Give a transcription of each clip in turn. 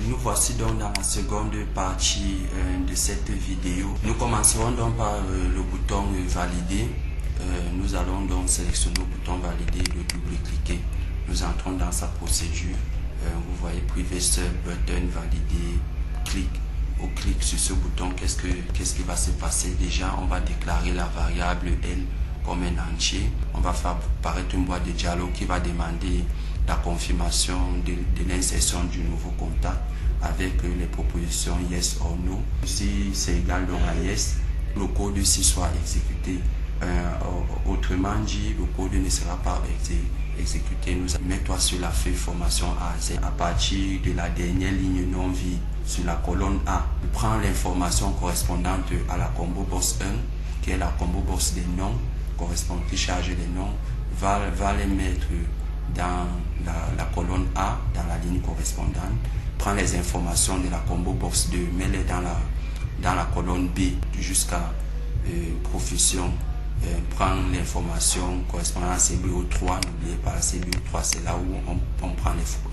Nous voici donc dans la seconde partie de cette vidéo. Nous commencerons donc par le bouton valider. Nous allons donc sélectionner le bouton valider et le double-cliquer. Nous entrons dans sa procédure. Vous voyez previous button valider, clic sur ce bouton. Qu'est-ce qui va se passer? Déjà, on va déclarer la variable L comme un entier. On va faire apparaître une boîte de dialogue qui va demander la confirmation de l'insertion du nouveau contact avec les propositions yes or no. Si c'est égal donc à yes, le code ci soit exécuté. Autrement dit, le code ne sera pas exécuté. Nous mets-toi sur la feuille formation A Z. À partir de la dernière ligne non vide sur la colonne A, prends l'information correspondante à la combo box 1, qui est la combo box des noms, qui charge les noms, va les mettre dans la colonne A, dans la ligne correspondante. Prends les informations de la combo box 2, mets-les dans la colonne B jusqu'à profession. Prends l'information correspondant à CBO3, n'oubliez pas la CBO3, c'est là où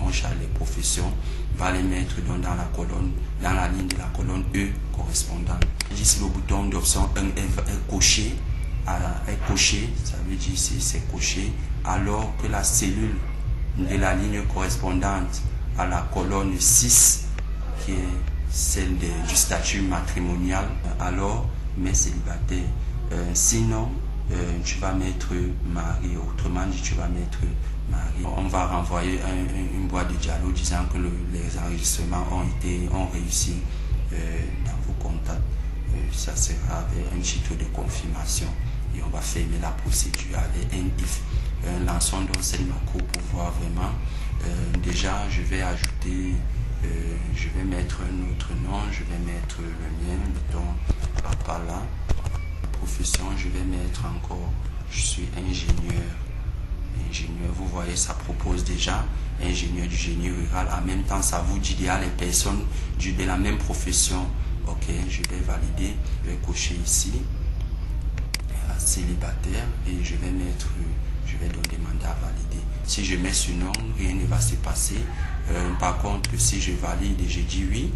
on charge les professions, va les mettre dans la ligne de la colonne E correspondante. Ici le bouton d'option 1 est coché, ça veut dire ici c'est coché, alors que la cellule de la ligne correspondante à la colonne 6, qui est celle du statut matrimonial, alors mais célibataire. Sinon, tu vas mettre mari, autrement dit, tu vas mettre mari. On va renvoyer une boîte de dialogue disant que les enregistrements ont réussi dans vos contacts. Ça sera avec un titre de confirmation et on va fermer la procédure avec un if. Lançons donc cette macro pour voir vraiment. Déjà, je vais ajouter, je vais mettre un autre nom, je vais mettre le mien, mettons papa là. Profession, je vais mettre encore, je suis ingénieur. Vous voyez, ça propose déjà ingénieur du génie rural. En même temps, ça vous dit qu'il y a les personnes de la même profession. Ok, je vais valider, je vais cocher ici célibataire et je vais donc demander à valider. Si je mets ce nom, rien ne va se passer. Par contre, si je valide et je dis oui,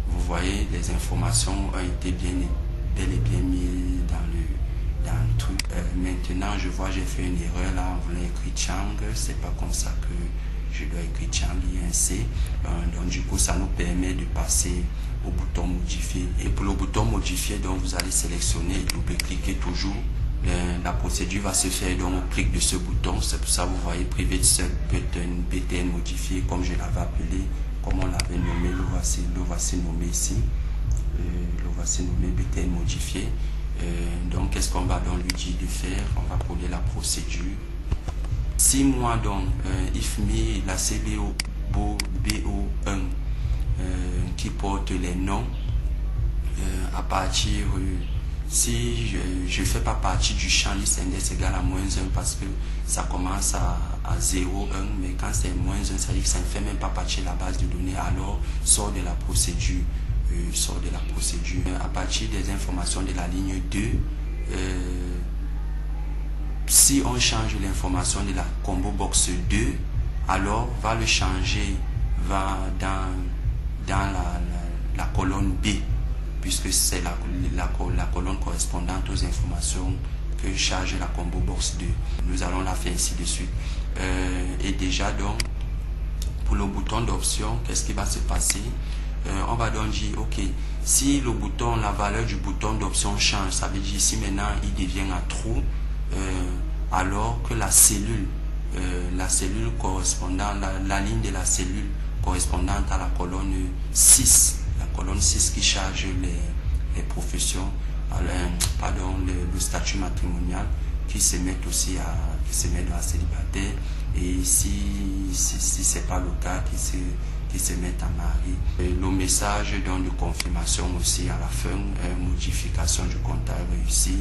vous voyez, les informations ont été bel et bien mis dans le truc. Maintenant, je vois, j'ai fait une erreur là, on voulait écrire Chang, c'est pas comme ça que je dois écrire Chang, INC. Donc du coup, ça nous permet de passer au bouton modifier. Et pour le bouton modifier, donc vous allez sélectionner et double-cliquer toujours. La procédure va se faire donc au clic de ce bouton. C'est pour ça vous voyez privé button BTN modifié, comme je l'avais appelé, comme on l'avait nommé, le voici nommé ici. Le voici nommé BTN modifié. Donc qu'est-ce qu'on va donc lui dire de faire? On va coller la procédure. Si moi donc if me la CBO BO1 qui porte les noms à partir si je fais pas partie du champ list index égal à -1 parce que ça commence à 0, 1, mais quand c'est -1, ça veut dire que ça ne fait même pas partie de la base de données, alors sort de la procédure. À partir des informations de la ligne 2, si on change l'information de la combo box 2, alors va le changer, va dans la colonne B, puisque c'est la colonne correspondante aux informations que charge la combo box 2. Nous allons la faire ainsi de suite. Et déjà donc, pour le bouton d'option, qu'est-ce qui va se passer? On va donc dire, ok, si le bouton, la valeur du bouton d'option change, ça veut dire ici maintenant il devient à true, alors que la cellule correspondant, la ligne de la cellule correspondante à la colonne 6, qui charge les professions, le statut matrimonial, qui se met aussi dans la célibataire, et si c'est pas le cas, qui se mettent à mari. Et le message donc de confirmation aussi à la fin, modification du contact réussi,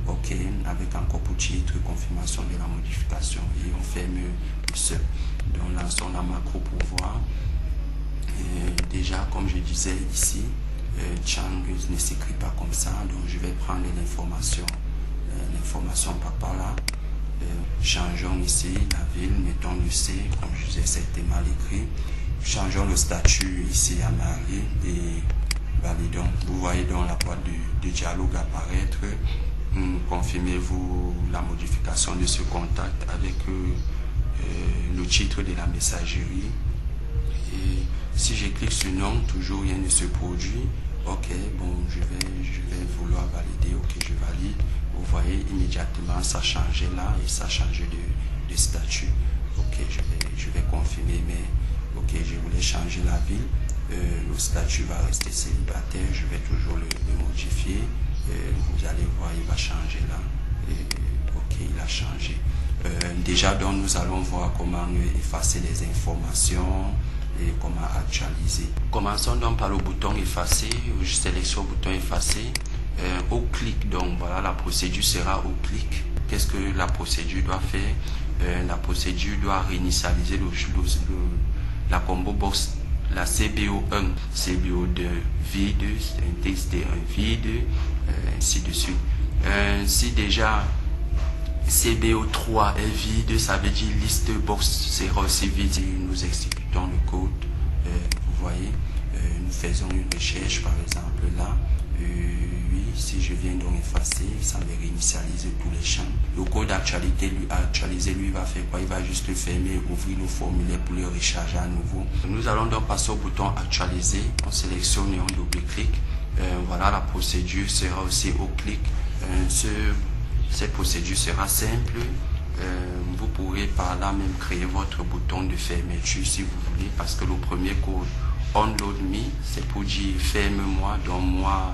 ok, avec encore pour titre confirmation de la modification, et on ferme le seul. Donc lançons la macro pour voir. Déjà comme je disais ici, Chang ne s'écrit pas comme ça, donc je vais prendre l'information par là. Changeons ici la ville, mettons le C, comme je disais, c'était mal écrit. changeons le statut ici à marié et validons. Vous voyez donc la boîte de dialogue apparaître. Confirmez-vous la modification de ce contact avec le titre de la messagerie. Et si je clique sur non, toujours rien ne se produit. Ok, bon, je vais vouloir valider. Ok, je valide. Vous voyez immédiatement ça changeait là et ça changeait de statut. Ok, je vais confirmer, mais ok, je voulais changer la ville. Le statut va rester célibataire. Je vais toujours le modifier. Vous allez voir, il va changer là. Ok, il a changé. Déjà, donc, nous allons voir comment effacer les informations et comment actualiser. Commençons donc par le bouton effacer. Je sélectionne le bouton effacer. Au clic, donc voilà, la procédure sera au clic. Qu'est-ce que la procédure doit faire? La procédure doit réinitialiser la combo box, la CBO1, CBO2 vide, un TXT1 vide, ainsi de suite. Si déjà CBO3 est vide, ça veut dire liste box sera aussi vide. Si nous exécutons le code, vous voyez, nous faisons une recherche par exemple là. Oui, si je viens donc effacer, ça va réinitialiser tous les champs. Le code d'actualité, lui va faire quoi? Il va juste le fermer, ouvrir le formulaire pour le recharger à nouveau. Nous allons donc passer au bouton actualiser. On sélectionne et on double-clique. Voilà, la procédure sera aussi au clic. Cette procédure sera simple. Vous pourrez par là même créer votre bouton de fermeture si vous voulez, parce que le premier code onload me, c'est pour dire ferme-moi, donne-moi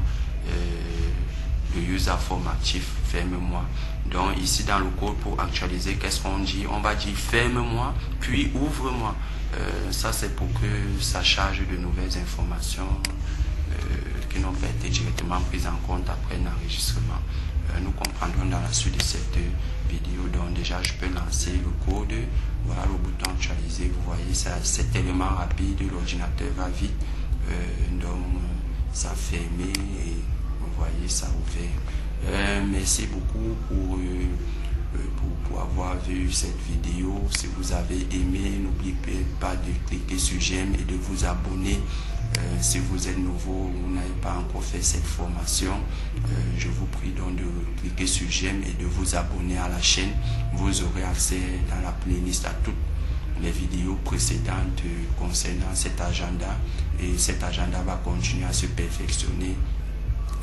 le user formatif, ferme-moi. Donc ici dans le code pour actualiser, qu'est-ce qu'on dit? On va dire ferme-moi, puis ouvre-moi. Ça c'est pour que ça charge de nouvelles informations qui n'ont pas été directement prises en compte après l'enregistrement. Nous comprendrons dans la suite de cette vidéo. Donc déjà je peux lancer le code. Voilà le bouton actualiser. Vous voyez ça, c'est tellement rapide, l'ordinateur va vite. Donc ça fermé et vous voyez ça ouvert. Merci beaucoup pour avoir vu cette vidéo. Si vous avez aimé, n'oubliez pas de cliquer sur j'aime et de vous abonner. Si vous êtes nouveau, vous n'avez pas encore fait cette formation, je vous prie donc de cliquer sur j'aime et de vous abonner à la chaîne. Vous aurez accès dans la playlist à toutes les vidéos précédentes concernant cet agenda, et cet agenda va continuer à se perfectionner.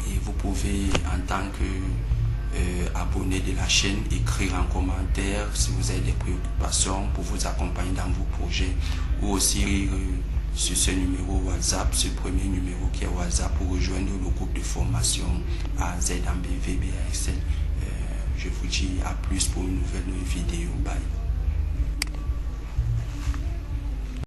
Et vous pouvez, en tant que abonné de la chaîne, écrire en commentaire si vous avez des préoccupations pour vous accompagner dans vos projets, ou aussi sur ce numéro WhatsApp, ce premier numéro qui est WhatsApp, pour rejoindre le groupe de formation A Z en BV, BASL. Je vous dis à plus pour une nouvelle vidéo.